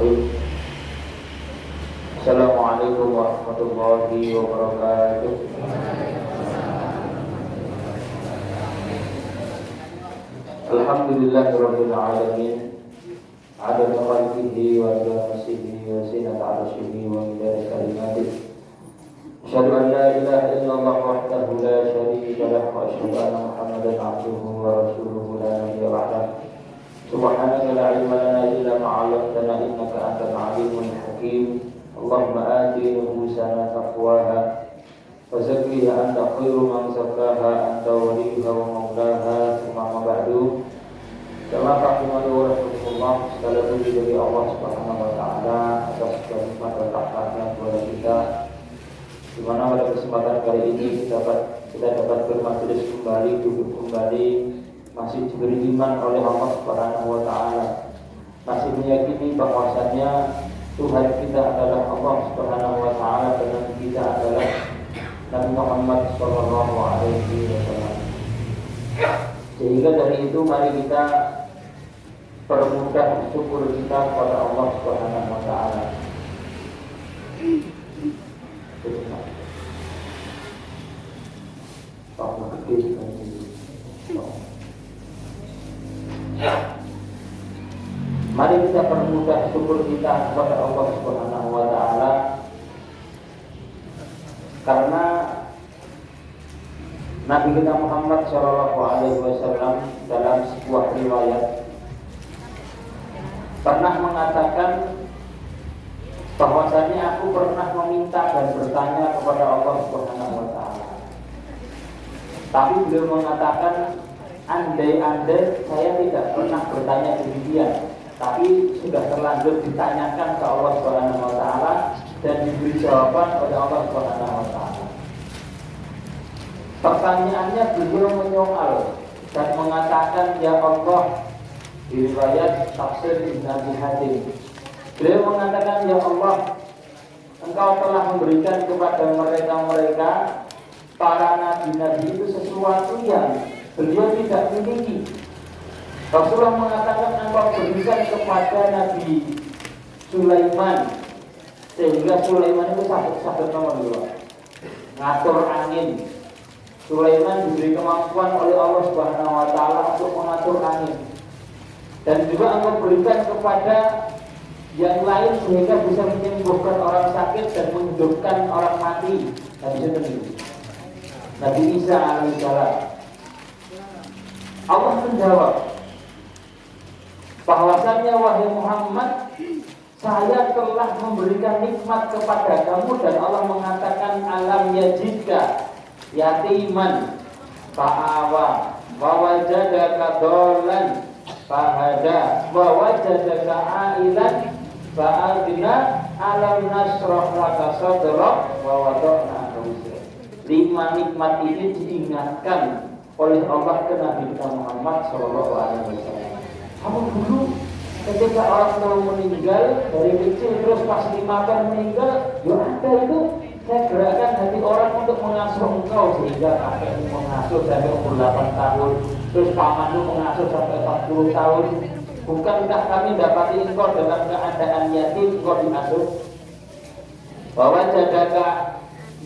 Bismillahirrahmanirrahim. Assalamualaikum warahmatullahi wabarakatuh. Alhamdulillahirabbil alamin. Adada khalqihi wa nafsihi wa zinata arsyihi wa midada kalimatihi. Asyhadu an la ilaha illallah wahdahu la syarika lahu wa asyhadu anna Muhammadan abduhu wa rasuluhu la nabiyya ba'dahu. Subhanaka la ilma lana illa ma 'allamtana innaka antal alimul hakim. Allahumma ati nufusana taqwaha wa zakkiha anta khairu man zakkaha anta waliyuha wa maulaha. Amma ba'du. Kama rahimani wa rahmatullah, segala puji dari Allah Subhanahu wa taala atas segala nikmat dan rahmatnya kepada kita. Di mana pada kesempatan kali ini kita dapat bermajelis kembali, duduk kembali, masih diberi iman oleh Allah Subhanahu wa taala. Masih meyakini bahwasannya Tuhan kita adalah Allah Subhanahu wa taala dan Nabi kita adalah Nabi Muhammad sallallahu alaihi wasallam. Sehingga dari itu mari kita permudah syukur kita kepada Allah Subhanahu wa taala. Mari kita permudah syukur kita kepada Allah Subhanahu wa taala, karena Nabi kita Muhammad sallallahu alaihi wasallam dalam sebuah riwayat pernah mengatakan bahwasanya aku pernah meminta dan bertanya kepada Allah Subhanahu wa taala. Tapi beliau mengatakan, andai-andai saya tidak pernah bertanya demikian, tapi sudah terlanjur ditanyakan ke Allah Subhanahu wa taala dan diberi jawaban oleh Allah Subhanahu wa taala. Pertanyaannya beliau menyoal dan mengatakan, ya Allah, di riwayat tafsir Ibnu Abi Hatim, beliau mengatakan, ya Allah, Engkau telah memberikan kepada mereka para nabi-nabi itu sesuatu yang beliau tidak miliki. Rasulullah mengatakan, Engkau berikan kepada Nabi Sulaiman, sehingga Sulaiman itu sabit nomor 2, ngatur angin. Sulaiman diberi kemampuan oleh Allah Subhanahu wa taala untuk mengatur angin. Dan juga Engkau berikan kepada yang lain sehingga bisa menyembuhkan orang sakit dan menghidupkan orang mati. Nabi Isa alaihissalam. Allah menjawab bahwasannya, wahai Muhammad, saya telah memberikan nikmat kepada kamu. Dan Allah mengatakan, alam yajidka yatiman fa'awa wa wajadaka dhallan fahada wa wajadaka ailan fa'adna alam nasrah laka sadrak wa wada'na anka. 5 nikmat ini diingatkan oleh Allah ke Nabi kita Muhammad sallallahu alaihi wasallam. Kamu dulu ketika orang tua meninggal dari kecil, terus pas 5 tahun meninggal, ya ada itu saya gerakkan hati orang untuk mengasuh engkau sehingga kakekmu mengasuh sampai umur 8 tahun, terus pamanmu mengasuh sampai 40 tahun. Bukankah kami dapati engkau dalam keadaan yatim, engkau diasuh? Bahwa jadaka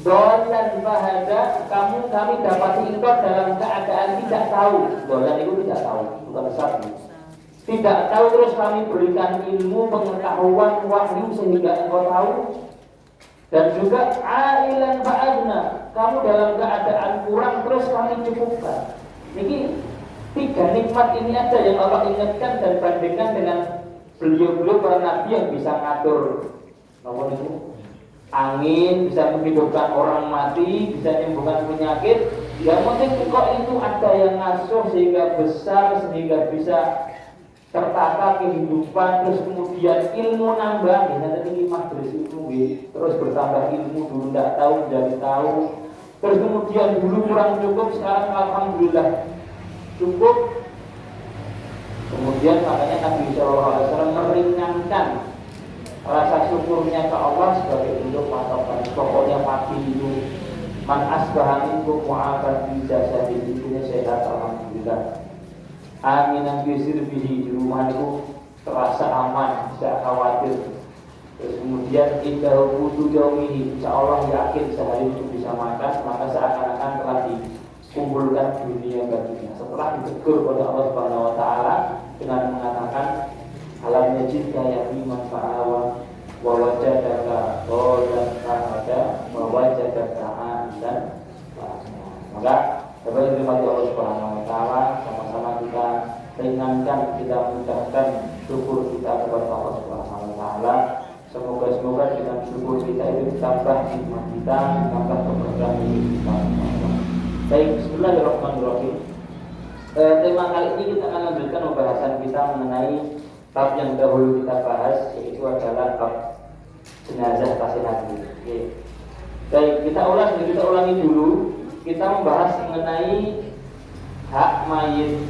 dolan bahada, kami dapati engkau dalam keadaan tidak tahu. Dolan itu tidak tahu, bukan sapi. Tidak tahu, terus kami berikan ilmu, pengetahuan, wahyu sehingga engkau tahu. Dan juga ailan fa'adna, kamu dalam keadaan kurang, terus kami cukupkan. Ini 3 nikmat ini aja yang Allah ingatkan dan bandingkan dengan beliau-beliau para nabi yang bisa ngatur angin, bisa menghidupkan orang mati, bisa menyembuhkan penyakit. Yang penting kok itu ada yang ngasuh sehingga besar, sehingga bisa tertata kehidupan, terus kemudian ilmu nambah. Misalnya ini majelis ilmu, terus bertambah ilmu, dulu tidak tahu menjadi tahu, terus kemudian dulu kurang cukup, sekarang alhamdulillah cukup. Kemudian makanya Nabi SAW meringankan rasa syukurnya ke Allah sebagai bentuk patokan. Pokoknya pagi itu man asbaha minkum mu'afan fi jasadihi, sehat alhamdulillah. Aminan bisir bihi, di rumah itu terasa aman, tidak khawatir. Terus kemudian indah wudu yaumihi, insya Allah yakin sehari itu bisa makan, maka seakan-akan telah dikumpulkan dunia baginya. Setelah ditegur oleh Allah Subhanahu wa taala dengan mengatakan alam yajidka yatiman fa'awa wa wajadaka dhalan fahada wa wajadaka 'ailan fa'aghnaa. Maka sebagai umat Allah Subhanahu wa taala, sama-sama kita ringankan, kita mengucapkan syukur kita kepada Allah Subhanahu wa taala. Semoga dengan syukur kita itu ditambah hikmah kita, ditambah keberkahan kita. Baik, bismillahirrahmanirrahim. Tema kali ini kita akan lanjutkan pembahasan kita mengenai bab yang dahulu kita bahas, yaitu adalah bab jenazah pasien hati. Baik, kita ulangi dulu. Kita membahas mengenai hak mayit,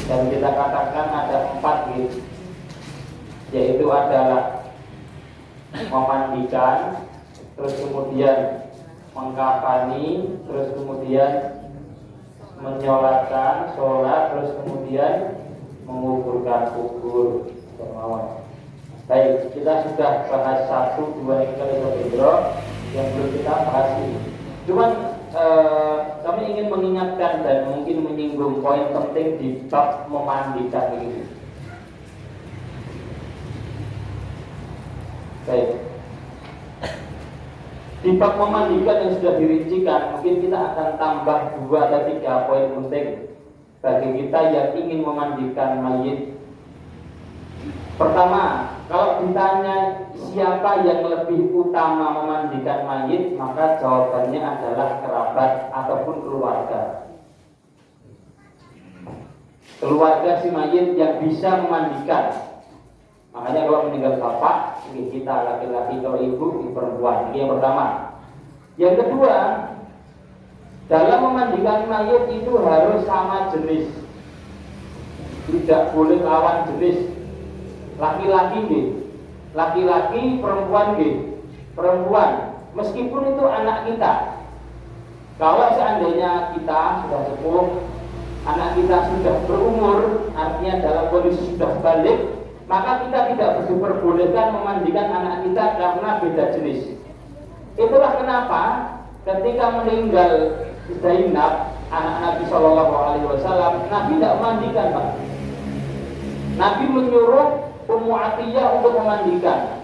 dan kita katakan ada 4 yaitu adalah memandikan, terus kemudian mengkafani, terus kemudian menyolatkan sholat, terus kemudian menguburkan kubur. Baik, kita sudah bahas 1, 2 kali yang belum kita bahas ini. Cuman kami ingin mengingatkan dan mungkin menyinggung poin penting di bab memandikan ini. Baik, di bab memandikan yang sudah dirincikan, mungkin kita akan tambah 2 atau 3 poin penting bagi kita yang ingin memandikan mayit. Pertama, kalau ditanya siapa yang lebih utama memandikan mayit, maka jawabannya adalah kerabat ataupun keluarga. Keluarga si mayit yang bisa memandikan. Makanya kalau meninggal bapak, ini kita laki-laki, kalau ibu, perempuan. Ini yang pertama. Yang kedua, dalam memandikan mayit itu harus sama jenis, tidak boleh lawan jenis. Laki-laki, perempuan perempuan, meskipun itu anak kita. Kalau seandainya kita sudah sepuh, anak kita sudah berumur, artinya dalam kondisi sudah balik, maka kita tidak diperbolehkan memandikan anak kita karena beda jenis. Itulah kenapa ketika meninggal Zainab, anak Nabi Shallallahu Alaihi Wasallam, Nabi tidak memandikan, Pak. Nabi menyuruh Ummu Atiyah untuk memandikan.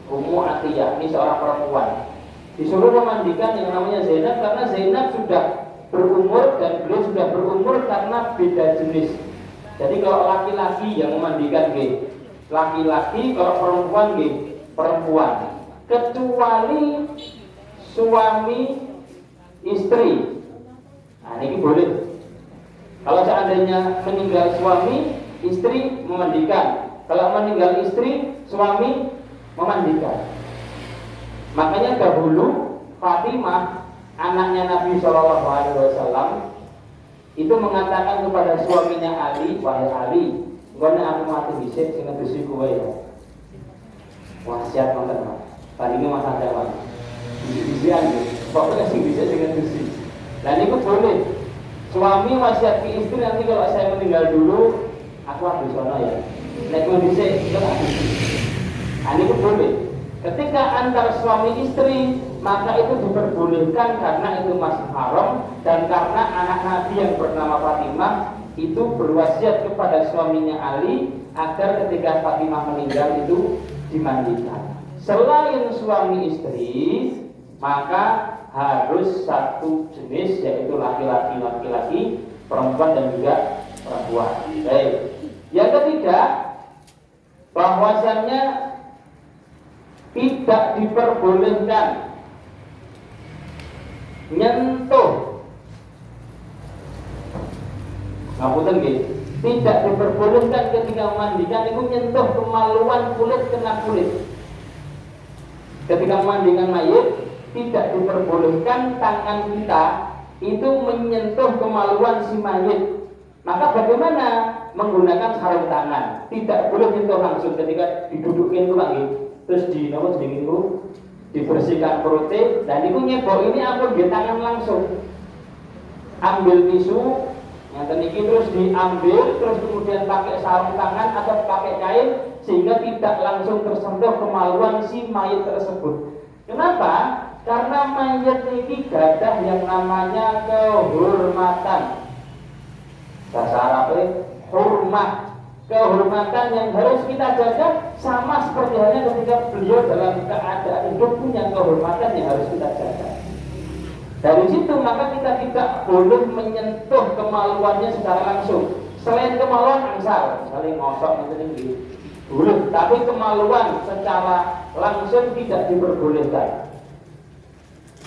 Ummu Atiyah ini seorang perempuan, disuruh memandikan yang namanya Zainab karena Zainab sudah berumur dan beliau sudah berumur karena beda jenis. Jadi kalau laki-laki yang memandikan laki-laki, kalau perempuan perempuan, kecuali suami istri. Nah ini boleh. Kalau seandainya meninggal suami, istri memandikan. Kalau meninggal istri, suami memandikan. Makanya dahulu Fatimah, anaknya Nabi Shallallahu Alaihi Wasallam, itu mengatakan kepada suaminya Ali, wahai Ali, engkau aku mati dhisik sing ngedusi kowe ya. Wasiat wonten, Pak. Tadi ini masa depan. Disian pokoknya sing bisa sing ngedusi. Lah niku boleh. Suami wasiat ke istri, nanti kalau saya meninggal dulu, aku habis sono ya. Nek kowe dhisik, itu habis. Nah niku boleh. Ketika antar suami istri, maka itu diperbolehkan karena itu masih haram, dan karena anak Nabi yang bernama Fatimah itu berwasiat kepada suaminya Ali agar ketika Fatimah meninggal itu dimandikan. Selain suami istri, maka harus satu jenis, yaitu laki-laki, perempuan dan juga perempuan. Baik. Yang ketiga, bahwasannya tidak diperbolehkan nyentuh, ngapunten nggih, tidak diperbolehkan ketika memandikan itu nyentuh kemaluan kulit kena kulit. Ketika memandikan mayit, tidak diperbolehkan tangan kita itu menyentuh kemaluan si mayit. Maka bagaimana? Menggunakan sarung tangan. Tidak boleh nyentuh langsung ketika didudukin itu lagi. Terus dibersihkan perutnya, dan itu nyebok ini aku di tangan langsung. Ambil tisu, Yang ini terus diambil, terus kemudian pakai sarung tangan atau pakai kain sehingga tidak langsung tersentuh kemaluan si mayit tersebut. Kenapa? Karena mayit ini gadah yang namanya kehormatan. Bahasa Arabnya hormat, kehormatan yang harus kita jaga, sama seperti halnya ketika beliau dalam keadaan hidup punya kehormatan yang harus kita jaga. Dari situ maka kita tidak boleh menyentuh kemaluannya secara langsung. Selain kemaluan angsal, saling ngosok tinggi, boleh, tapi kemaluan secara langsung tidak diperbolehkan.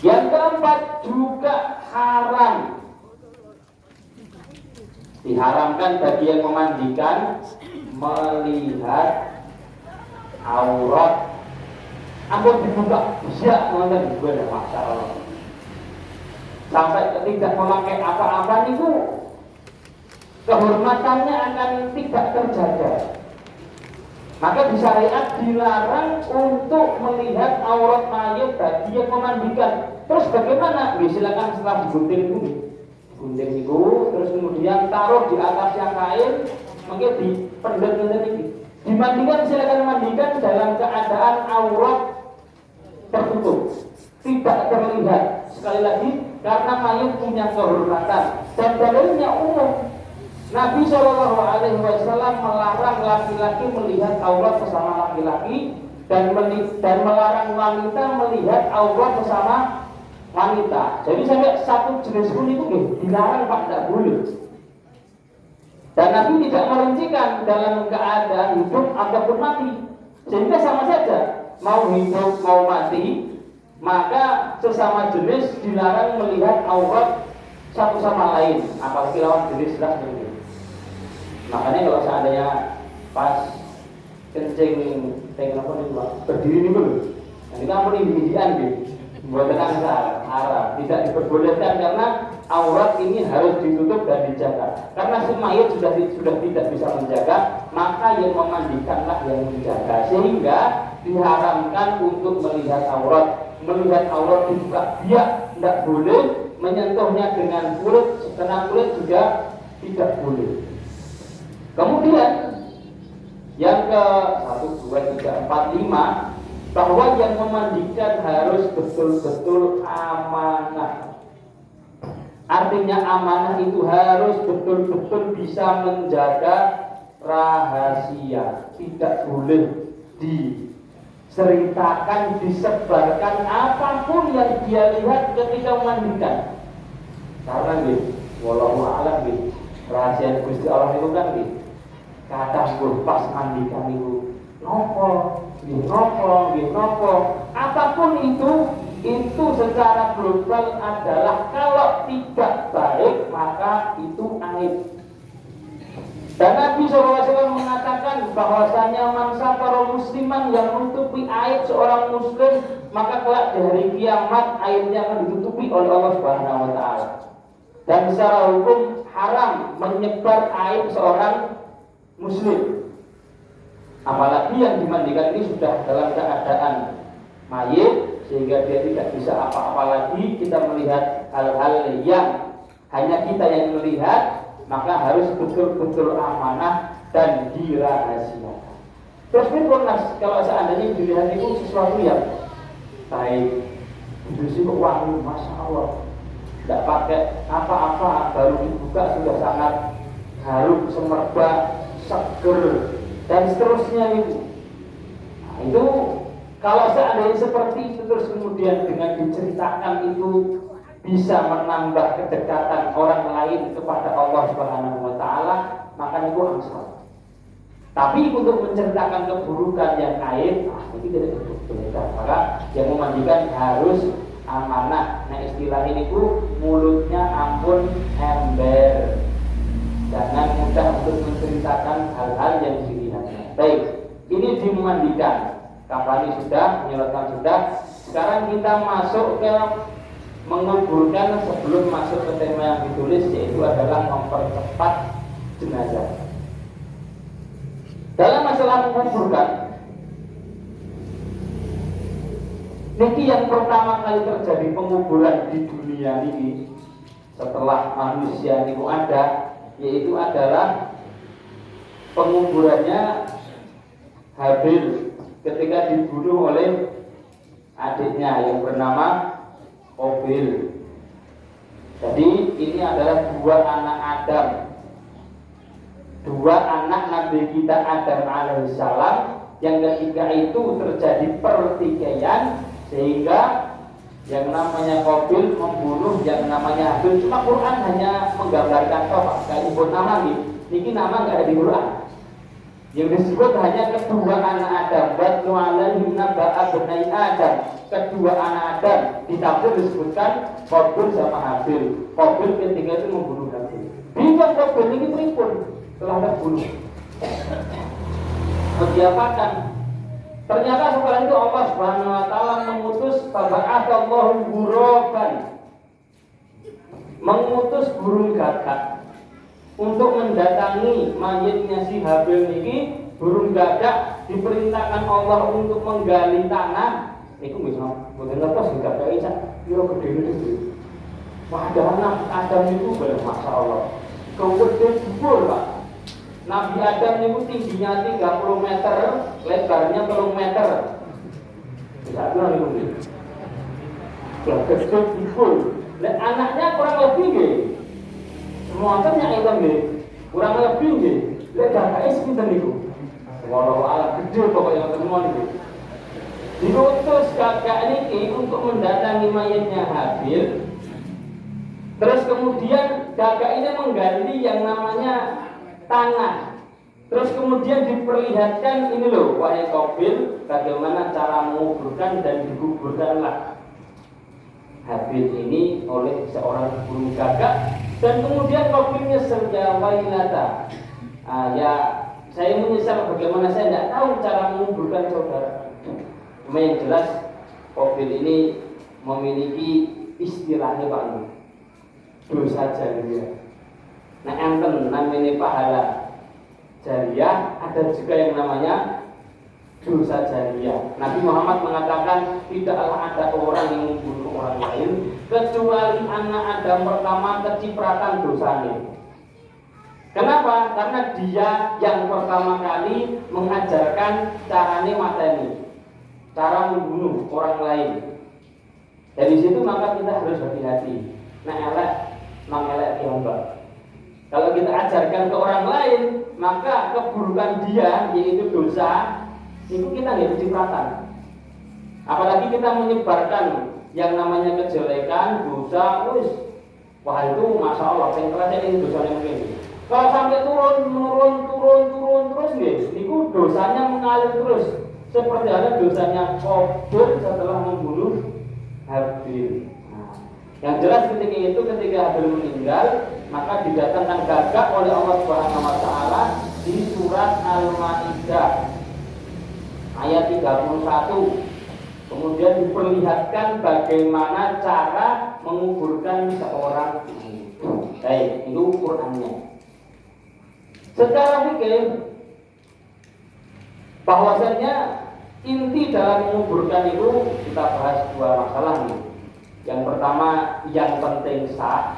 Yang keempat juga haram. Diharamkan bagi yang memandikan melihat aurat. Aku dibuka bisa nonton gue ada masalah. Sampai tidak memakai apa-apa itu kehormatannya akan tidak terjaga. Maka di syariat dilarang untuk melihat aurat mayit bagi yang memandikan. Terus bagaimana? Silakan setelah digunting itu, gunting itu, terus kemudian taruh di atas yang kain, mungkin dipendam ini. Dimandikan, silakan mandikan dalam keadaan aurat tertutup, tidak terlihat. Sekali lagi, karena mayit punya kehormatan dan dalilnya umum. Nabi SAW melarang laki-laki melihat aurat sesama laki-laki dan melarang wanita melihat aurat sesama wanita. Jadi sampai satu jenis pun itu dilarang, Pak, tidak boleh. Dan Nabi tidak merincikan dalam keadaan hidup ataupun mati, sehingga sama saja mau hidup mau mati, maka sesama jenis dilarang melihat aurat satu sama lain, apalagi lawan jenis lain. Makanya kalau seandainya pas kencing apa nih Pak, berdiri nih dulu, nanti kamu individuan gitu, buat angsal, haram, tidak diperbolehkan karena aurat ini harus ditutup dan dijaga. Karena si mayit sudah tidak bisa menjaga, maka yang memandikanlah yang menjaga, sehingga diharamkan untuk melihat aurat. Melihat aurat juga dia tidak boleh menyentuhnya dengan kulit, karena kulit juga tidak boleh. Kemudian yang ke 1, 2, 3, 4, 5, bahwa yang memandikan harus betul-betul amanah. Artinya amanah itu harus betul-betul bisa menjaga rahasia, tidak boleh diceritakan, disebarkan apapun yang dia lihat ketika memandikan. Karena wallahu a'lam rahasia Gusti Allah itu kan kadang pas mandikan itu nopo, apapun itu secara global adalah kalau tidak baik maka itu aib. Dan Nabi SAW mengatakan bahwasanya mangsa para musliman yang menutupi aib seorang muslim, maka kelak di hari kiamat aibnya akan ditutupi oleh Allah Subhanahu wa taala. Dan secara hukum haram menyebar aib seorang muslim. Apalagi yang dimandikan ini sudah dalam keadaan mayit, sehingga dia tidak bisa apa-apa lagi. Kita melihat hal-hal yang hanya kita yang melihat, maka harus betul-betul amanah dan dirahasiakan. Terus kalau seandainya dilihat itu sesuatu yang baik, itu kok wangi, masya Allah, tidak pakai apa-apa, baru dibuka sudah sangat harum, semerbak, seger, dan seterusnya itu. Nah, itu kalau seandainya seperti itu terus kemudian dengan diceritakan itu bisa menambah kedekatan orang lain kepada Allah Subhanahu wa taala, maka itu angsal. Tapi untuk menceritakan keburukan yang aib, itu tidak diperbolehkan. Maka yang memandikan harus amanah. Nah, istilah ini mulutnya ampun ember. Jangan mudah untuk menceritakan hal-hal yang dilihatnya. Baik, ini dimandikan. Kafani sudah, menyelatkan sudah. Sekarang kita masuk ke menguburkan. Sebelum masuk ke tema yang ditulis, yaitu adalah mempercepat jenazah. Dalam masalah menguburkan, niki yang pertama kali terjadi penguburan di dunia ini setelah manusia itu ada, yaitu adalah penguburannya Habil ketika dibunuh oleh adiknya yang bernama Qabil. Jadi ini adalah dua anak Adam, dua anak Nabi kita Adam alaihissalam, yang ketika itu terjadi pertikaian sehingga yang namanya Qabil membunuh yang namanya Habil. Cuma Quran hanya menggambarkan toh, gak nyebut nama nih. Niki nama gak ada di Quran. Yang disebut hanya kedua anak Adam. Watlu alaihim naba'a bnai Adam. Kedua anak Adam. Di tafsir disebutkan Qabil sama Habil. Qabil ketika itu membunuh Habil. Bingung Qabil ini pripun telah terbunuh. Diapakan? Ternyata setelah itu Allah Subhanahu wa taala mengutus Allahu ghuraban, mengutus burung gagak untuk mendatangi mayitnya si Habil niki. Burung gagak diperintahkan Allah untuk menggali tanah. Iku bisa mboten lepas gagak isa yo gede iki. Padahal anak Adam itu bener masyaallah. Kewede jebul, Pak. Nabi Adam itu tingginya 30 meter, lebarnya 3 meter. Bisa bilang itu. Gede jebul. Dan anaknya kurang lebih nggih. Semua kan yang itu nggih. Kurang lebih nggih. Lek gagake sinten niku? Wallahu a'lam, gede pokoknya semua niku. Diutus gagak niki untuk mendatangi mayatnya Habil. Terus kemudian gagak ini menggali yang namanya tanah. Terus kemudian diperlihatkan ini loh, wahai Qabil, bagaimana cara menguburkan dan dikuburkanlah Habil ini oleh seorang burung gagak. Dan kemudian Qabil nyesel, ya wailata. Ya saya menyesal bagaimana saya tidak tahu cara menguburkan saudara. Cuma yang jelas Qabil ini memiliki istilahnya Pak, dosa jariah. Nah enten namanya pahala jariah, ada juga yang namanya dosa jariah. Nabi Muhammad mengatakan tidaklah ada orang yang membunuh orang lain kecuali anak Adam pertama kecipratan dosanya. Kenapa? Karena dia yang pertama kali mengajarkan caranya mateni, cara membunuh orang lain. Dari situ maka kita harus hati-hati. Nah elek, mengelek tiongkok. Kalau kita ajarkan ke orang lain, maka keburukan dia, yaitu dosa, itu kita nggak kecipratan. Apalagi kita menyebarkan yang namanya kejelekan, dosa, wah itu masya Allah, yang terasa ini dosa yang begini. Kalau sampai turun terus nih, itu dosanya mengalir terus. Seperti halnya dosanya Qabil setelah membunuh Habil. Yang jelas ketika itu, ketika Habil meninggal, maka didatangkan gagak oleh Allah Subhanahu wa taala di surat Al-Maidah ayat 31. Kemudian diperlihatkan bagaimana cara menguburkan seorang mayit. Baik, itu Qur'annya. Secara fikih bahwasanya inti dalam menguburkan itu kita bahas dua masalah nih. Yang pertama yang penting sah.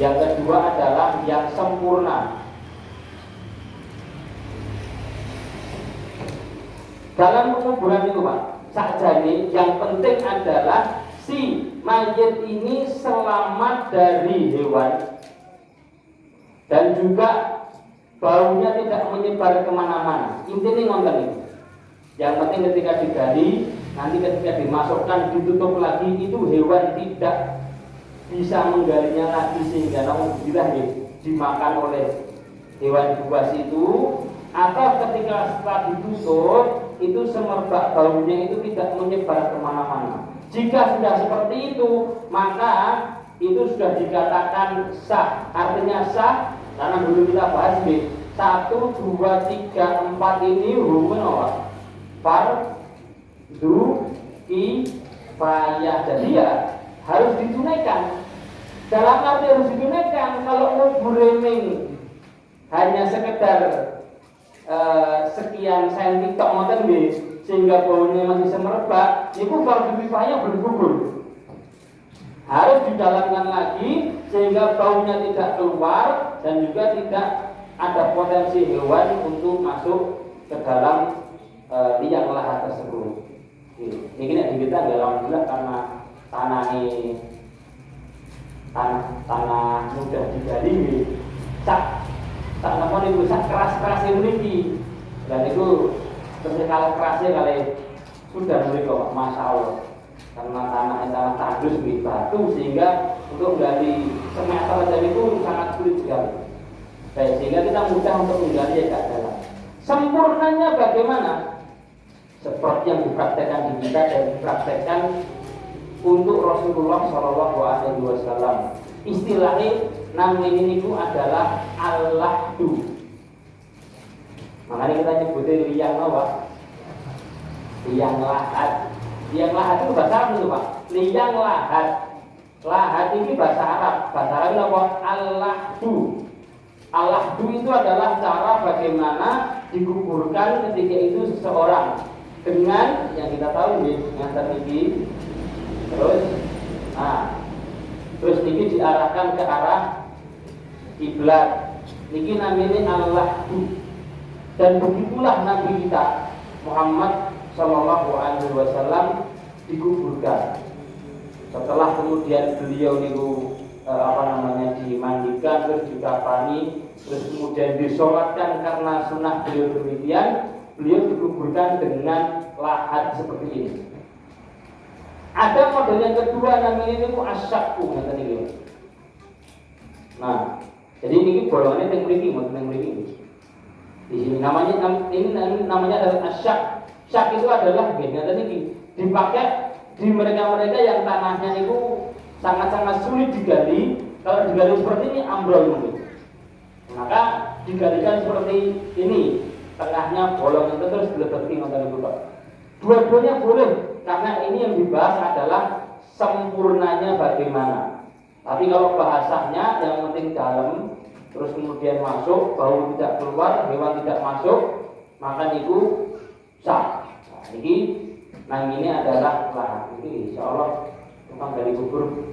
Yang kedua adalah yang sempurna. Dalam penguburan itu Pak, sakjane yang penting adalah si mayit ini selamat dari hewan dan juga baunya tidak menyebar kemana-mana. Intinya ngonten itu. Yang penting ketika digali, nanti ketika dimasukkan ditutup lagi, itu hewan tidak bisa menggalinya lagi sehingga naudzubillah dimakan oleh hewan buas itu, atau ketika setelah ditutup itu semerbak baunya itu tidak menyebar kemana-mana. Jika sudah seperti itu, maka itu sudah dikatakan sah. Artinya sah karena dulu kita bahas nih 1, 2, 3, 4 ini hukum apa? Fardu kifayah. Jadi ya harus ditunaikan. Dalam arti harus ditunaikan. Kalau ngubur reming hanya sekedar sekian senti tok ngoten nggih sehingga baunya masih semerbak, itu fardu kifayah bergugur. Harus didalamkan lagi sehingga baunya tidak keluar dan juga tidak ada potensi hewan untuk masuk ke dalam liang lahat tersebut. Ini di kita alhamdulillah karena tanah mudah digali, tak namun itu keras memiliki dan itu kalau kerasnya kali sudah memiliki masya Allah karena tanah tandus batu sehingga untuk menggali semeter saja itu sangat sulit sekali. Baik, sehingga kita mudah untuk menggali ya dalam. Sempurnanya bagaimana? Seperti yang dipraktekkan di kita dan dipraktekkan untuk Rasulullah Shallallahu Alaihi Wasallam. Istilahnya namanya itu adalah al-lahdu. Makanya kita nyebutnya liang apa? Liang lahat. Liang lahat itu bahasa Arab itu Pak. Liang lahat. Lahat ini bahasa Arab. Bahasa Arab itu apa? Al-lahdu. Al-lahdu itu adalah cara bagaimana dikuburkan ketika itu seseorang dengan yang kita tahu nih, yang tertinggi. Terus ini diarahkan ke arah kiblat. Ini namanya al-lahdu. Dan begitulah Nabi kita Muhammad Sallallahu Alaihi Wasallam dikuburkan. Setelah kemudian beliau itu dimandikan, terus dikafani, terus kemudian disolatkan karena sunnah beliau demikian, beliau dikuburkan dengan lahat seperti ini. Ada model yang kedua namanya ini asyakku, Nah, jadi ini bolongannya yang memiliki. Di sini namanya adalah asyak. Syak itu adalah dipakai di mereka yang tanahnya itu sangat-sangat sulit digali. Kalau digali seperti ini ambrol mungkin. Maka digalikan seperti ini, tengahnya bolong itu terus diletakkan ngoten niku. Dua-duanya boleh karena ini yang dibahas adalah sempurnanya bagaimana. Tapi kalau bahasanya yang penting dalam, terus kemudian masuk, bau tidak keluar, hewan tidak masuk, maka itu sah. Nah ini adalah lahat. Ini insya Allah tukang dari kubur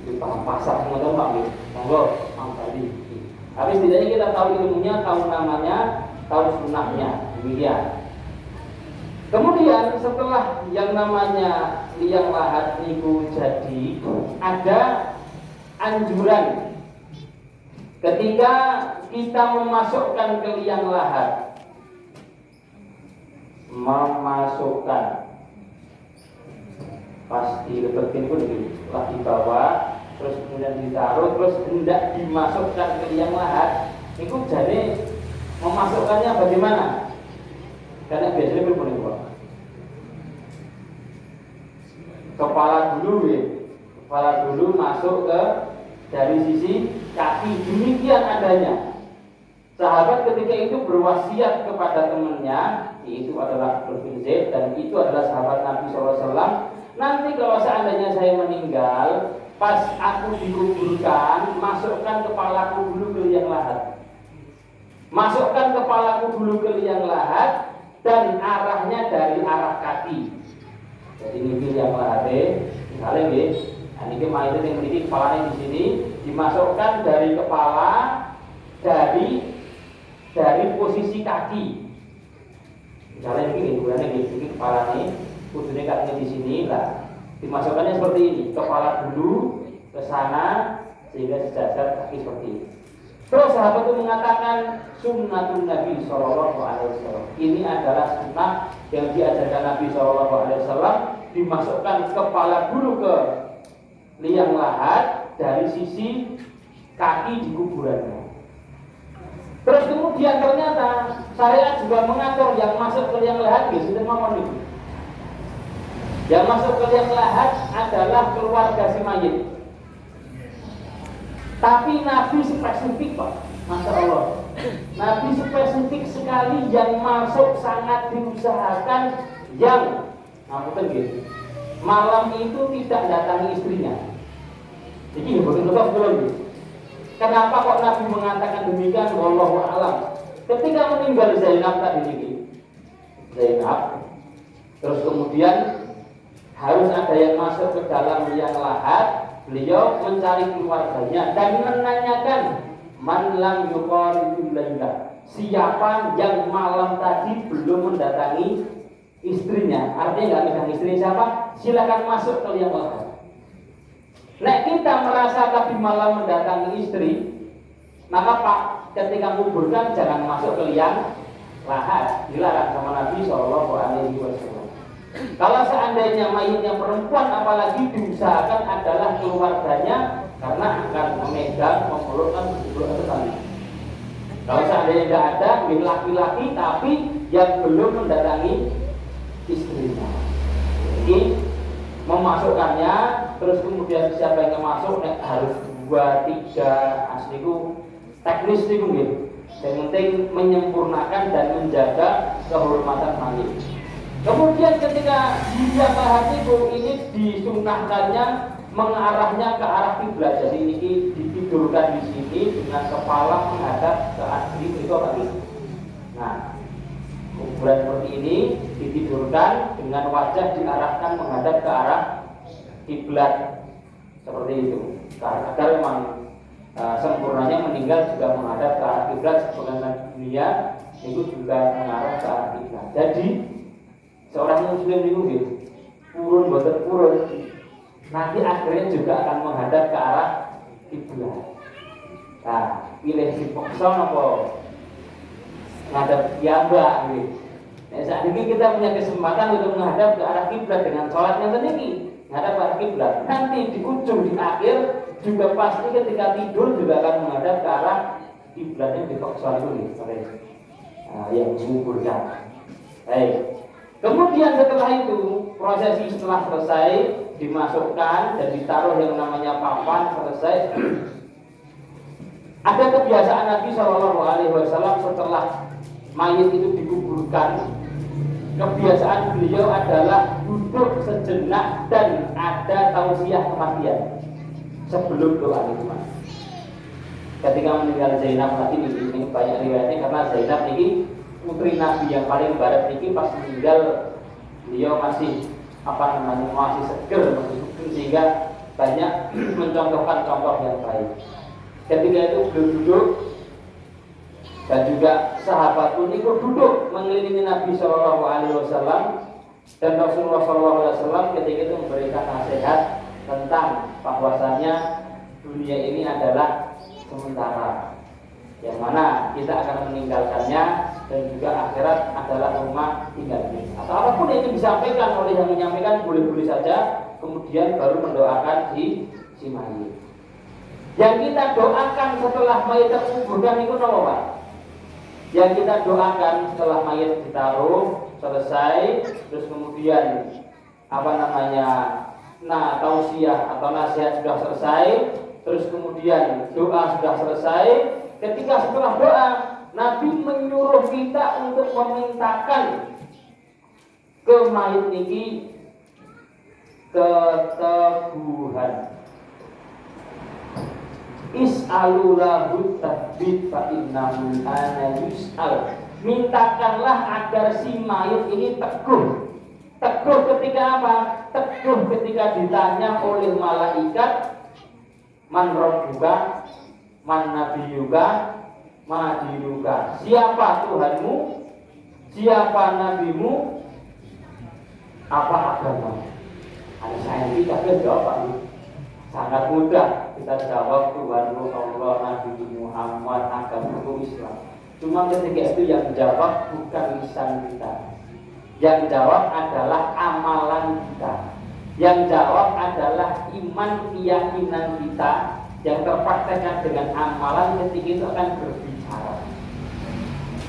di paham pasar semua tahu Pak. Monggo tadi. Tapi setidaknya kita tahu ilmunya, tahu namanya, tahu sunnahnya. Demikian. Kemudian setelah yang namanya liang lahat itu jadi, ada anjuran ketika kita memasukkan ke liang lahat, pas dilepetin pun lagi bawa, terus kemudian ditaruh, terus hendak dimasukkan ke liang lahat, itu jadi memasukkannya bagaimana? Karena biasanya berbunyi kepala dulu masuk ke dari sisi kaki, demikian adanya. Sahabat ketika itu berwasiat kepada temannya, itu adalah bin Zaid dan itu adalah sahabat Nabi SAW. Nanti kalau seandainya saya meninggal, pas aku dikuburkan, masukkan kepalaku dulu ke liang lahat. Masukkan kepalaku dulu ke liang lahat dan arahnya dari arah kaki. Jadi ini liang lahat, misalnya ini mayat yang memiliki kepalanya di sini, dimasukkan dari kepala, dari posisi kaki. Misalnya ini kepala ini, ujungnya kakinya di sini lah. Dimasukkannya seperti ini, kepala dulu ke sana sehingga sejajar kaki seperti ini. Terus sahabat itu mengatakan sunnatun Nabi Sallallahu Alaihi Wasallam. Ini adalah sunnah yang diajarkan Nabi Sallallahu Alaihi Wasallam, dimasukkan kepala dulu ke liang lahat dari sisi kaki di kuburannya. Terus kemudian ternyata saya juga mengatur yang masuk ke liang lahat, sudah ngomong itu. Yang masuk ke liang lahat adalah keluarga si mayit. Tapi Nabi spesifik Pak, Masya Allah. Nabi spesifik sekali yang masuk sangat diusahakan yang gitu. Malam itu tidak datangi istrinya. Jadi betul-betul belum. Kenapa kok Nabi mengatakan demikian? Wallahu a'lam. Ketika meninggal Zainab tadi ini, Zainab, terus kemudian harus ada yang masuk ke dalam liang lahat beliau mencari keluarganya dan menanyakan man lam yuqaribul laila, siapa yang malam tadi belum mendatangi istrinya. Artinya nggak megang istri siapa, silakan masuk ke liang lahat. Nek kita merasa tadi malam mendatangi istri, maka Pak, ketika kuburkan jangan masuk ke liang lahat, dilarang sama Nabi Shallallahu Alaihi Wasallam. Kalau seandainya mayitnya perempuan, apalagi diusahakan adalah keluarganya, karena akan memegang, memelukkan itu tadi. Kalau seandainya tidak ada, laki-laki tapi yang belum mendatangi istrinya, ini memasukkannya, terus kemudian siapa yang masuk, harus 2, 3, asliku teknis itu gitu. Yang penting menyempurnakan dan menjaga kehormatan mayit. Kemudian ketika dia bahasiku ini disunahkannya mengarahnya ke arah kiblat. Jadi ini ditidurkan di sini dengan kepala menghadap ke arah itu lagi. Nah, kuburan seperti ini ditidurkan dengan wajah diarahkan menghadap ke arah kiblat seperti itu. Agar memang sempurnanya meninggal juga menghadap ke arah kiblat, sebagaimana dunia itu juga mengarah ke arah kiblat. Jadi seorang muslim itu purun boten purun nanti akhirnya juga akan menghadap ke arah kiblat. Nah, pilih si pokson apa menghadap kiambak gitu. Nah, saat ini kita punya kesempatan untuk menghadap ke arah kiblat dengan sholat yang tinggi, menghadap ke arah kiblat. Nanti di ujung, di akhir juga pasti ketika tidur juga akan menghadap ke arah kiblatnya di pokson itu yang menguburkan. Baik. Kemudian setelah itu, prosesi setelah selesai, dimasukkan dan ditaruh yang namanya papan selesai. Ada kebiasaan Nabi Shallallahu Alaihi Wasallam setelah mayit itu dikuburkan, kebiasaan beliau adalah duduk sejenak dan ada tausiah kematian sebelum doa itu. Ketika meninggal Zainab tadi ini banyak riwayatnya, karena Zainab ini putri Nabi yang paling barat ini pas meninggal beliau masih masih seger, masih suci, sehingga banyak mencontohkan contoh yang baik. Ketika itu beliau duduk dan juga sahabat pun ikut duduk mengelilingi Nabi Shallallahu Alaihi Wasallam, dan Rasulullah Shallallahu Alaihi Wasallam ketika itu memberikan nasihat tentang bahwasanya dunia ini adalah sementara, yang mana kita akan meninggalkannya, dan juga akhirat adalah rumah tinggalnya. Atau apapun yang disampaikan oleh yang menyampaikan boleh-boleh saja, kemudian baru mendoakan si mayit. Yang kita doakan setelah mayit terkuburkan itu apa, Pak? Yang kita doakan setelah mayit ditaruh selesai, terus kemudian tausiah atau nasihat sudah selesai, terus kemudian doa sudah selesai. Ketika setelah doa, Nabi menyuruh kita untuk memintakan ke mayit ini keteguhan. Is'alu lahu tathbit fa innahu ana yus'al. Mintakanlah agar si mayit ini teguh. Teguh ketika apa? Teguh ketika ditanya oleh malaikat, man rabbuka, man nabiyuka, ma dinuka. Siapa Tuhanmu? Siapa nabimu? Apa agamamu? Ada saya ini tapi jawab sangat mudah. Kita jawab Tuhanmu Allah, Nabi Muhammad, agamaku Islam. Cuma ketika itu yang jawab bukan lisan kita. Yang jawab adalah amalan kita. Yang jawab adalah iman keyakinan kita yang terpraktekkan dengan amalan ketika itu akan berbicara.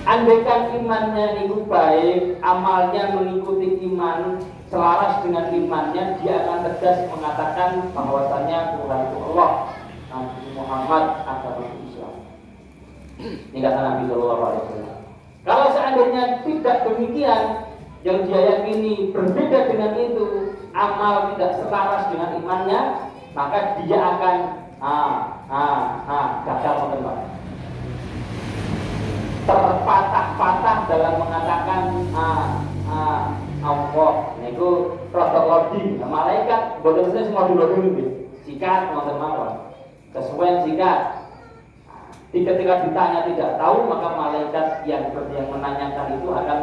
Andaikan imannya itu baik, amalnya mengikuti iman, selaras dengan imannya, dia akan tegas mengatakan bahwasanya Tuhan itu Allah, Nabi Muhammad agama Islam. Ini kata Nabi Shallallahu Alaihi Wasallam. Kalau seandainya tidak demikian, yang dia yakini berbeda dengan itu, amal tidak selaras dengan imannya, maka dia akan gagal menembak, terpatah-patah dalam mengatakan Allah. Itu protokol di malaikat boten semua dulu si sikat ngoten mawon. Kesuwen sikat. Ketika ditanya tidak tahu, maka malaikat yang menanyakan itu akan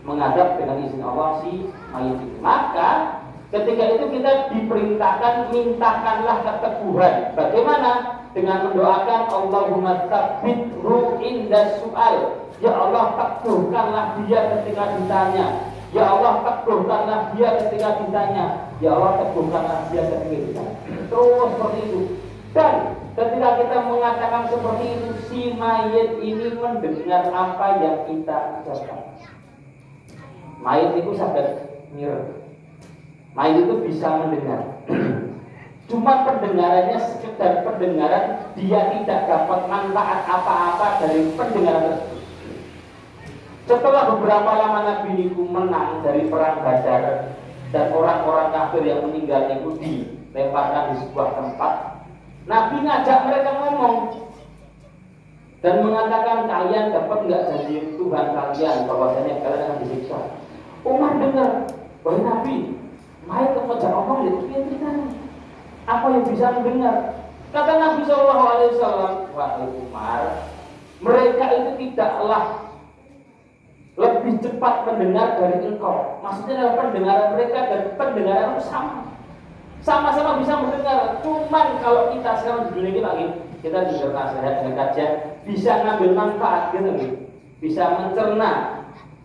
menghadap dengan izin Allah si mayit itu. Maka ketika itu kita diperintahkan mintakanlah keteguhan. Bagaimana? Dengan mendoakan Allahumma tsabbithu inda su'al. Ya Allah, teguhkanlah dia ketika ditanya. Ya Allah, teguhkanlah dia ketika ditanya. Ya Allah, teguhkanlah dia ketika ditanya. Terus seperti itu. Dan ketika kita mengatakan seperti itu, si mayit ini mendengar apa yang kita ucapkan. Mayit itu sadar mirip. Mayit itu bisa mendengar. Cuma pendengarannya sekedar pendengaran, dia tidak dapat manfaat apa-apa dari pendengaran tersebut. Setelah beberapa lama Nabi itu menang dari perang Badar dan orang-orang kafir yang meninggal itu dilemparkan di sebuah tempat, Nabi ngajak mereka ngomong dan mengatakan, kalian dapat nggak janji Tuhan kalian bahwasanya kalian akan disiksa. Umar dengar, wahai Nabi, mayit kepada omong itu ceritanya. Apa yang bisa mendengar? Kata Nabi Shallallahu Alaihi Wasallam, wahai Umar, mereka itu tidaklah lebih cepat mendengar dari engkau. Maksudnya adalah pendengaran mereka dan pendengaran sama. Sama-sama bisa mendengar. Cuman kalau kita sekarang di dunia ini lagi, kita dengar nasihat dengan kajian, bisa ngambil manfaat gitu, bisa mencerna,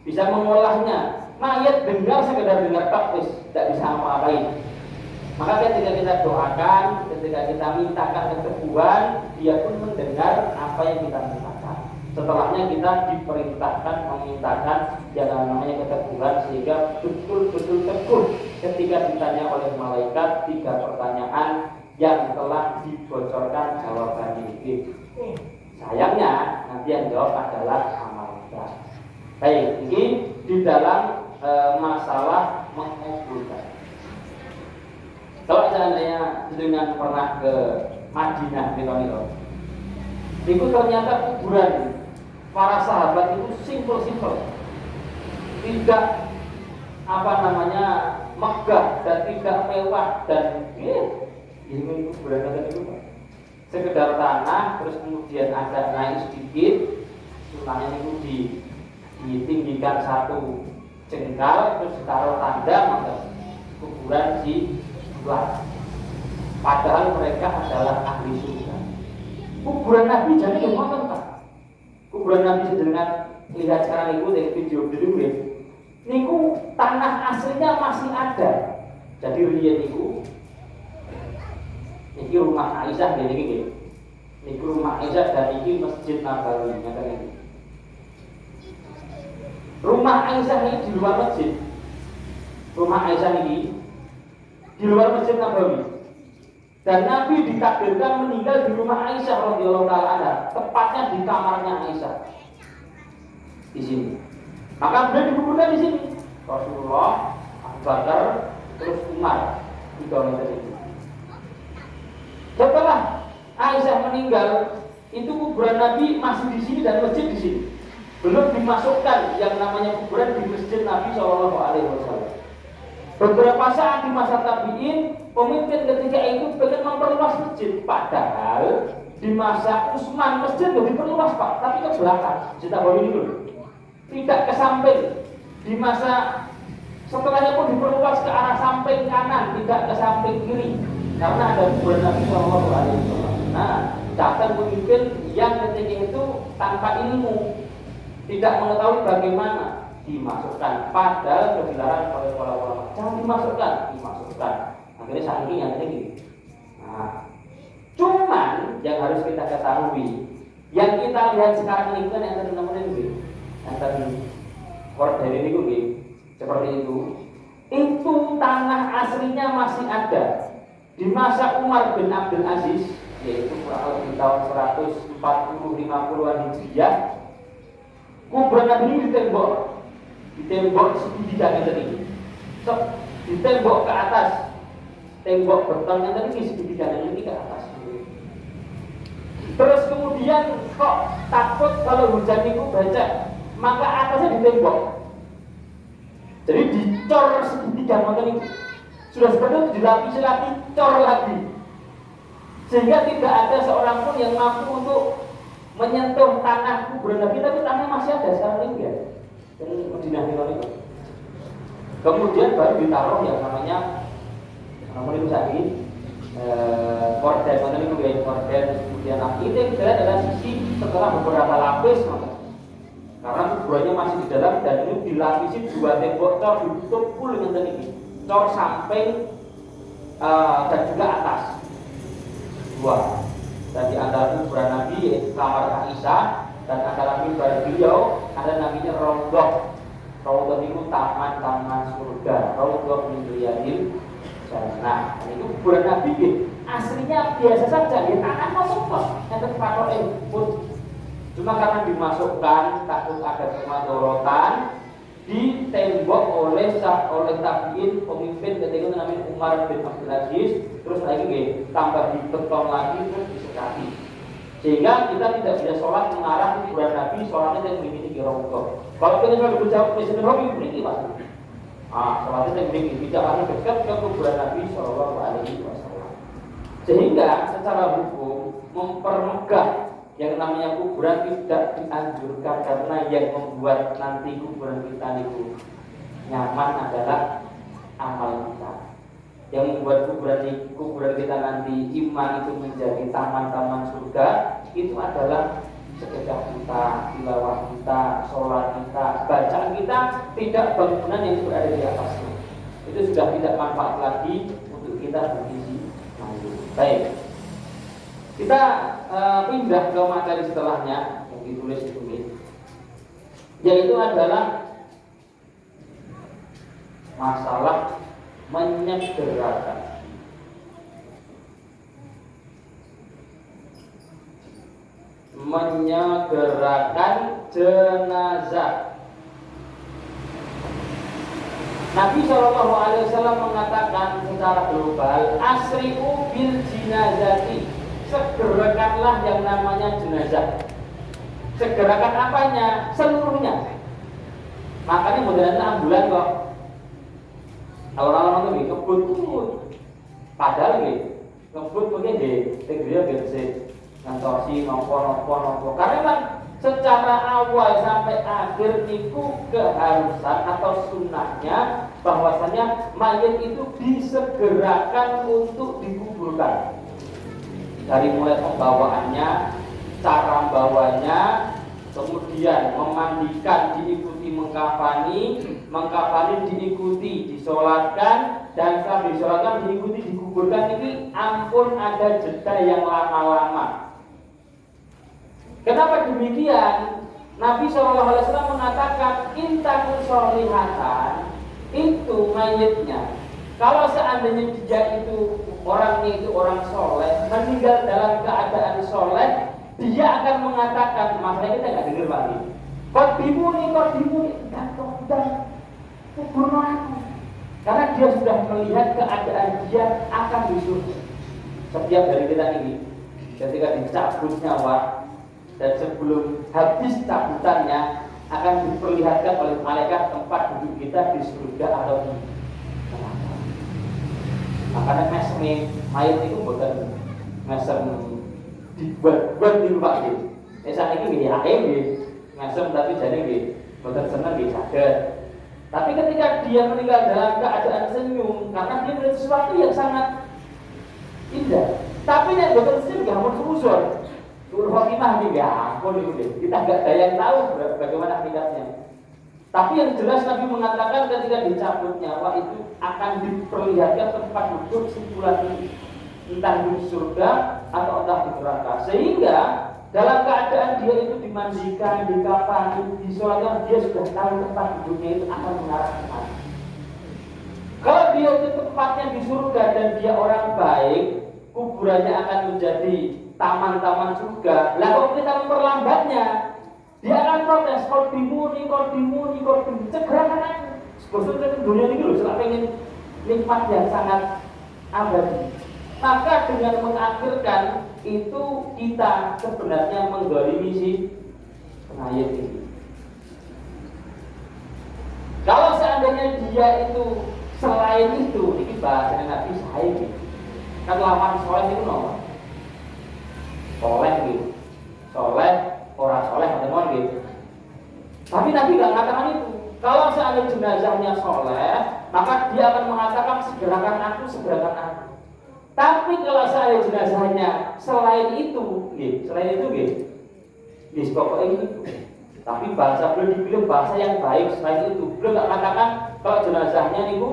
bisa mengolahnya. Mayat dengar sekedar dengar taktis, tidak bisa apa-apain. Maka ketika kita doakan, ketika kita mintakan keteguhan, dia pun mendengar apa yang kita mintakan. Setelahnya kita diperintahkan memintakan yang namanya keteguhan, sehingga betul-betul teguh ketika ditanya oleh malaikat 3 pertanyaan yang telah dibocorkan jawabannya. Sayangnya nanti yang jawab adalah amal kita. Baik, ini di dalam masalah mengumpulkan. Kalau seandainya dengan pernah ke Madinah itu ternyata kuburan para sahabat itu simpel-simpel, tidak megah dan tidak mewah dan ini kuburan itu sekedar tanah, terus kemudian ada naik sedikit, sultannya itu ditinggikan 1 jengkal, terus ditaruh tanda maka kuburan si sebelah. Padahal mereka adalah ahli surga. Kuburan Nabi jadi ngoten Pak. Kuburan Nabi dengan lihat sekarang itu dari video dulu niku tanah aslinya masih ada. Jadi riyen niku iki rumah Aisyah gini. Niku rumah Aisyah dan iki Masjid Nabawi ngaten iki. Rumah Aisyah ini di luar masjid. Rumah Aisyah ini di luar Masjid Nabawi. Dan Nabi ditakdirkan meninggal di rumah Aisyah radhiyallahu taala anha, tepatnya di kamarnya Aisyah. Di sini. Maka beliau dikuburkan di sini. Rasulullah, Abu Bakar, terus Umar di dalam itu. Setelah Aisyah meninggal, itu kuburan Nabi masih di sini dan masjid di sini. Belum dimasukkan yang namanya kuburan di masjid Nabi Shallallahu Alaihi Wasallam. Beberapa saat di masa tabiin, pemimpin ketika itu pengen memperluas masjid. Padahal di masa Utsman masjid lebih diperluas Pak, tapi ke belakang. Kita baru ini dulu, tidak ke samping. Di masa setelahnya pun diperluas ke arah samping kanan, tidak ke samping kiri, karena ada kuburan Nabi Shallallahu Alaihi Wasallam. Nah, datang pemimpin yang ketika itu tanpa ilmu, tidak mengetahui bagaimana dimasukkan, padahal kegelaran oleh para ulama jangan dimasukkan. Akhirnya saking yang ini. Nah, cuman yang harus kita ketahui, yang kita lihat sekarang ini kan yang namanya ini, yang dari ini seperti itu tanah aslinya masih ada. Di masa Umar bin Abdul Aziz, yaitu kurang lebih tahun 140-50-an Hijriah, kuburan Nabi ini ditembok segitiga ini, ditembok ke atas, tembok beton yang tadi segitiga ini ke atas. Terus kemudian kok takut kalau hujan itu becek, maka atasnya ditembok. Jadi dicor segitiga motor itu. Sudah seperti itu dilapisi lagi, cor lagi. Sehingga tidak ada seorang pun yang mampu untuk menyentuh tanah kuburan Nabi, tapi tanah masih ada sekarang ini ya. Yang Madinah itu. Kemudian baru ditaruh yang namanya itu tadi korden, mana itu ya korden, kemudian itu yang kita lihat adalah sisi setelah beberapa lapis, karena kuburannya masih di dalam dan ini dilapisi dua tembok cor ditutup full dengan ini, cor samping dan juga atas dua. Dan di antara kuburan Nabi yaitu kamar Aisyah dan antara kuburan beliau ada namanya Raudhah. Raudhah itu taman-taman surga, Raudhah min riyadil jannah. Itu kuburan Nabi aslinya biasa saja, tanah masuk kos, yang patok pun. Cuma karena dimasukkan takut ada kemadorotan, ditembok oleh tabiin pemimpin ketika itu namanya Umar bin Abdul Aziz, terus lagi tambah dibeton lagi terus disekati. Sehingga kita tidak bisa sholat mengarah ke kuburan Nabi, sholatnya yang memiliki Raudhah. Kalau kita sudah berjauh ke sini Nabi memiliki Pak. Sholatnya yang memiliki tidak akan dekat ke kuburan Nabi Shallallahu Alaihi Wasallam. Sehingga secara hukum mempermegah yang namanya kuburan tidak dianjurkan, karena yang membuat nanti kuburan kita itu nyaman adalah amal kita. Yang membuat kuburan kita nanti iman itu menjadi taman-taman surga itu adalah sedekah kita, tilawah kita, sholat kita, bacaan kita, tidak bangunan yang berada di atasnya. Itu sudah tidak manfaat lagi untuk kita bergizi. Baik, kita pindah ke materi setelahnya yang ditulis itu, yaitu adalah masalah menyegerakan. Jenazah. Nabi Shallallahu Alaihi Wasallam mengatakan secara global, asri'u bil jinazati, segerakanlah yang namanya jenazah. Segerakan apanya? Seluruhnya. Makanya modelnya ambulan kok. Orang-orang itu ngebut, padahal ngebut mungkin di tegriya biasa ngantosi nopo. Karena kan secara awal sampai akhir itu keharusan atau sunnahnya bahwasanya mayat itu disegerakan untuk dikuburkan. Dari mulai pembawaannya, cara membawanya, kemudian memandikan diikuti mengkafani diikuti disolatkan, dan setelah disolatkan diikuti dikuburkan. Ini ampun ada jeda yang lama-lama. Kenapa demikian? Nabi SAW mengatakan intakun sholihatan, itu mayitnya, kalau seandainya dia itu orangnya itu orang soleh, meninggal dalam keadaan soleh, dia akan mengatakan, makanya kita nggak dengar lagi, kodimuni, dan kubur aku, karena dia sudah melihat keadaan dia akan di surga. Setiap dari kita ini, ketika dicabut nyawa dan sebelum habis cabutannya akan diperlihatkan oleh malaikat tempat duduk kita di surga atau di neraka. Makanya mesme mayat itu bukan mesem dibuat di rumah gitu. Saat ini ya mesem tapi jadi bukan senang sadar. Tapi ketika dia meninggal dalam keadaan senyum, karena dia melihat sesuatu yang sangat indah. Tapi yang bukan senyum nggak mau terusur. Surah Fatimah juga ampun itu. Kita nggak ada yang tahu bagaimana hakikatnya. Tapi yang jelas Nabi mengatakan ketika dicabut nyawa itu akan diperlihatkan tempat duduk simpulan ini, entah di surga atau entah di neraka. Sehingga dalam keadaan dia itu dimandikan, dikafani, disolatkan, dia sudah tahu tempat duduknya itu akan mengarah ke mana. Kalau dia itu tempatnya di surga dan dia orang baik, kuburannya akan menjadi taman-taman surga. Lah kalau kita memperlambatnya, dia akan protes, kodimuni, segerakan aku. Sebetulnya dunia ini loh, saya pengen nikmat yang sangat abadi. Maka dengan mengakhirkan itu kita sebenarnya menggolimi si mayat ini. Kalau seandainya dia itu selain itu, ini bahasa Nabi Sahih. Kan lawan soleh itu nomor. soleh gitu, soleh orang soleh teman gitu. Tapi Nabi nggak mengatakan itu. Kalau seandainya jenazahnya soleh, maka dia akan mengatakan segerakan aku, segerakan aku. Tapi kalau seandainya jenazahnya selain itu, pokoknya itu. Tapi bahasa beliau dipilih bahasa yang baik selain itu. Beliau nggak katakan kalau jenazahnya itu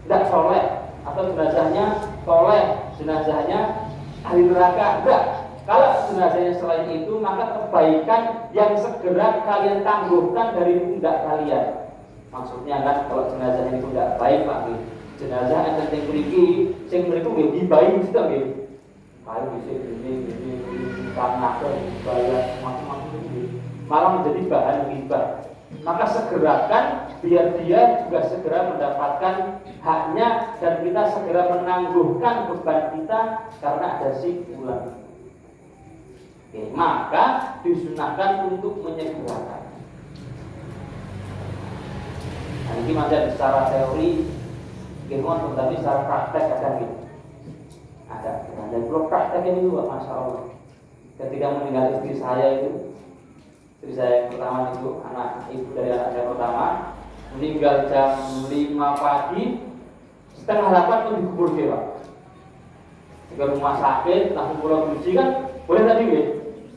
tidak soleh atau jenazahnya soleh, jenazahnya ahli neraka. Enggak. Kalau jenazahnya selain itu, maka kebaikan yang segera kalian tangguhkan dari pundak kalian. Maksudnya kan kalau jenazahnya itu tidak baik, Pak, jenazah yang penting beri, sing beri itu lebih baik juga, gitu. Baik bisa ini karena bayar macam-macam itu, malah menjadi bahan hibah. Maka segerakan biar dia juga segera mendapatkan haknya dan kita segera menangguhkan beban kita karena ada simpulan. Oke, maka disunahkan untuk menyegerakan. Nah, ini macam secara teori, gimana, tapi secara praktek ada gitu. Ada. Dan kalau praktek ini juga, masya Allah. Ketika meninggal istri saya itu, istri saya yang pertama itu anak ibu dari anak saya pertama, meninggal jam 5 pagi, setengah 8 itu dikubur dia, Pak. Ke rumah sakit, langsung pulau Guci kan, boleh tadi gitu.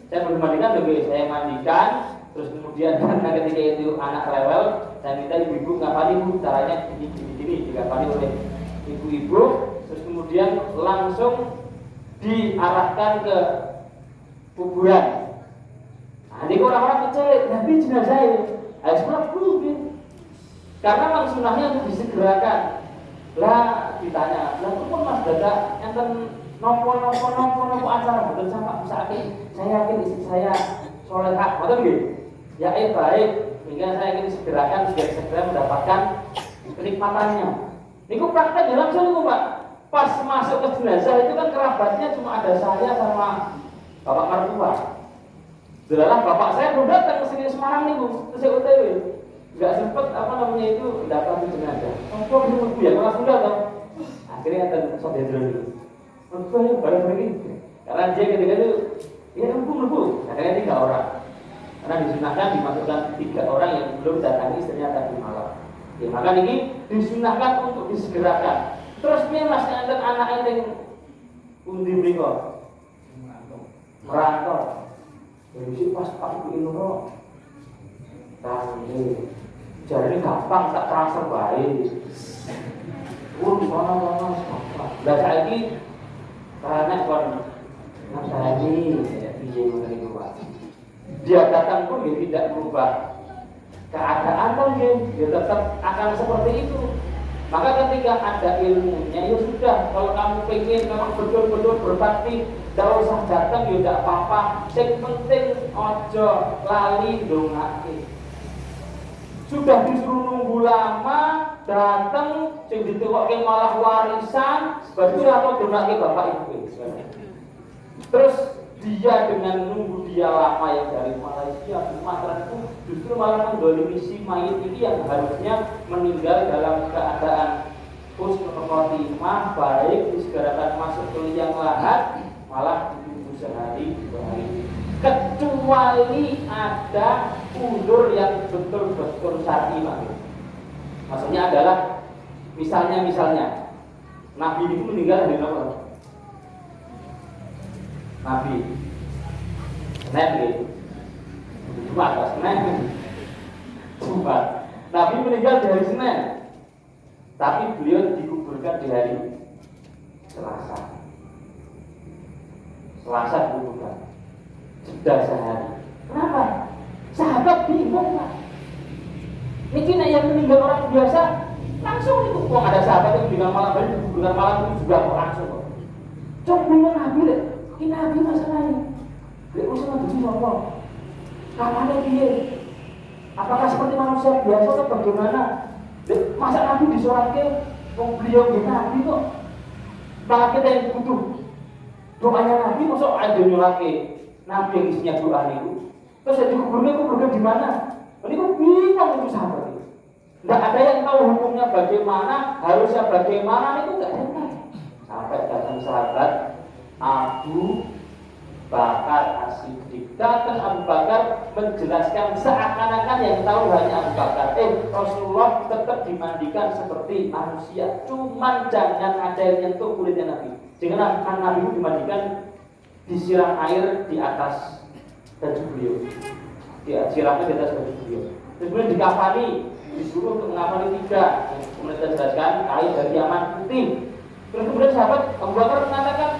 Saya belum mandikan, saya mandikan, terus kemudian karena ketika itu anak rewel, saya minta ibu-ibu ngapani bu, caranya ini digapani oleh ibu-ibu, terus kemudian langsung diarahkan ke kuburan. Nah, ini orang-orang kecil, Nabi jenazah itu, harus melakukan. Karena memang sunnahnya untuk disegerakan. Lah ditanya, lah pun mas dada enten nopo acara betul sama sakit. Saya yakin istri saya solehah, betul gitu. Ya baik, sehingga saya ingin segerakan biar segera mendapatkan kenikmatannya. Ini praktek langsung itu, Pak. Pas masuk ke jenazah itu kan kerabatnya cuma ada saya sama bapak mertua. Adalah bapak saya belum datang ke sini Semarang nih, Bu. Terus saya OTW. Enggak sempat itu datang ke jenazah. Kok belum Bu ya, kalau sudah toh. Akhirnya ada saudara dulu. Mertua bareng begini. Karena dia ketika itu ya Bu. Akhirnya 3 orang. Karena disunahkan dimasukkan 3 orang yang belum datangi istrinya tadi malam. Ya, maka ini disunahkan untuk disegerakan. Terus dia masih ada anak yang undi mriko merantau. Jadi sih pas Pak Ibu Inuro tadi jadi gampang tak transfer baik. Di mana lah saiki karena kon ngasani piye ngono iku, Pak. Dia datang pun dia tidak berubah keadaan kan dia tetap akan seperti itu. Maka ketika ada ilmunya, ya sudah. Kalau kamu pengen memang betul-betul berbakti, tidak usah datang, ya tidak apa-apa. Yang penting ojo lali dongake. Sudah disuruh nunggu lama, datang, sing ditukoke malah warisan, berarti atau dongake bapak ibu. Terus dia dengan nunggu dia lama yang dari Malaysia, Sumatera itu justru malah mendolimi si mayit ini yang harusnya meninggal dalam keadaan husnul khotimah, baik disegerakan masuk ke liang lahat, malah ditunggu sehari 2 hari. Kecuali ada uzur yang betul-betul syar'i, maksudnya adalah misalnya Nabi itu meninggal hari apa? Nabi Senin gitu, Jumat, Nabi meninggal di hari Senin, tapi beliau dikuburkan di hari Selasa dikuburkan, sudah sehari. Kenapa? Sahabat bingung, Pak. Ini yang meninggal orang biasa langsung itu, kok ada sahabat yang meninggal malam itu juga kok langsung. Coba bingung Nabi deh. Ini Nabi masalahnya. Dia usah ngaji Allah. Kapannya dia? Apakah seperti manusia biasa atau bagaimana? Masa Nabi disolatkan? Beliau dia Nabi kok. Malah kita yang butuh doanya Nabi, masuk ada nyolake Nabi yang isinya doa itu. Terus jadi kuburnya di mana? Ini kok bingung itu sahabat itu. Tidak ada yang tahu hukumnya bagaimana, harusnya bagaimana, itu tidak ada. Sampai datang sahabat Abu Bakar As-Siddiq. Datang Abu Bakar menjelaskan seakan-akan yang tahu hanya Abu Bakar. Rasulullah tetap dimandikan seperti manusia, cuman jangan ada yang nyentuh kulitnya Nabi. Jangan Nabi itu dimandikan, disiram air di atas baju beliau, siramnya di atas baju beliau. Terus kemudian dikafani, disuruh untuk mengafani 3. Kemudian kita jelaskan kain dari Yaman putih. Terus kemudian sahabat Abu Bakar mengatakan,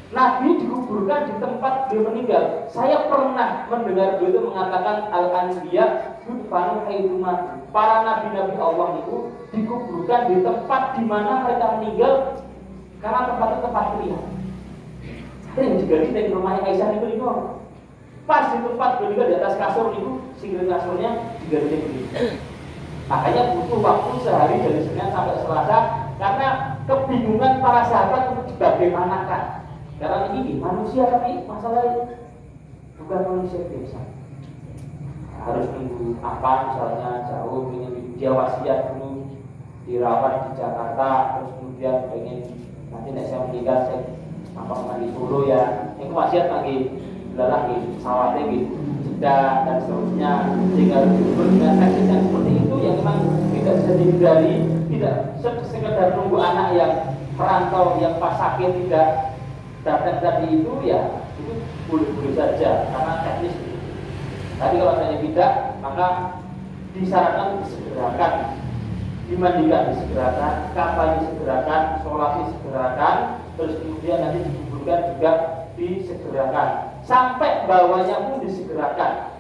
Nabi dikuburkan di tempat beliau meninggal. Saya pernah mendengar beliau itu mengatakan al-anbiya yudfanu haitsu matu. Para nabi-nabi Allah itu dikuburkan di tempat di mana mereka meninggal karena tempat itu tempat pilihan. Ada yang juga di rumahnya Aisyah itu pas di tempat beliau di atas kasur itu, singgir kasurnya diganti begini. Makanya butuh waktu sehari dari Senin sampai Selasa karena kebingungan para sahabat untuk bagaimanakah. Karena ini manusia tapi masalahnya bukan manusia biasa. Harus nunggu apa misalnya jauh, ingin dia wasiat dulu dirawat di Jakarta, terus kemudian pengen nanti saya meninggal saya apa di Solo ya. Itu wasiat lagi lagi sawatnya gitu, jeda dan seterusnya. Sehingga dengan teknis yang seperti itu yang memang tidak bisa dihindari, tidak sekedar nunggu anak yang merantau yang pas sakit tidak datang tadi itu ya itu boleh-boleh saja karena teknis itu. Tapi kalau saya tidak, maka disarankan disegerakan, dimandikan disegerakan, kafan disegerakan, sholat disegerakan, terus kemudian nanti dikuburkan juga disegerakan, sampai bawahnya pun disegerakan.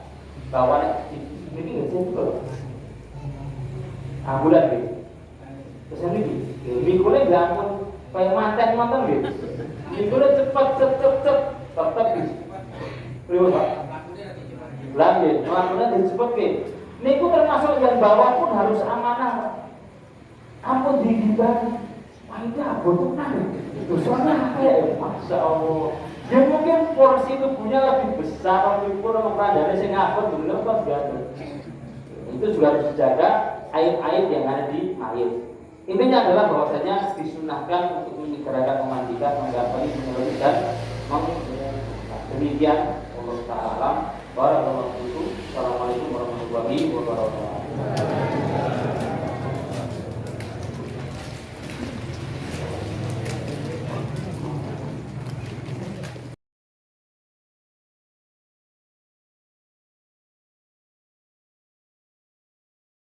Bawahnya ini nggak sih betul? Ambulan gitu. Terus ini mikulnya nggak ampun kayak mantan gitu. Mikulnya cepat tetap gitu. Lihat Pak. Lanjut, melakukannya disebut gitu. Niku termasuk yang bawah pun harus amanah. Ampun digibah. Wah ini abon tenang. Dosanya apa ya? Masya Allah. Ya mungkin porsi tubuhnya lebih besar, lebih kurang dari sing abon bener kan biasa. Itu juga harus dijaga air-air yang ada di air. Intinya adalah bahwasanya disunahkan untuk menyegerakan memandikan, menggapali, menyelesaikan dan menggugurkan. Demikian Allah Ta'ala. Barakallahu fiikum. Assalamualaikum warahmatullahi wabarakatuh.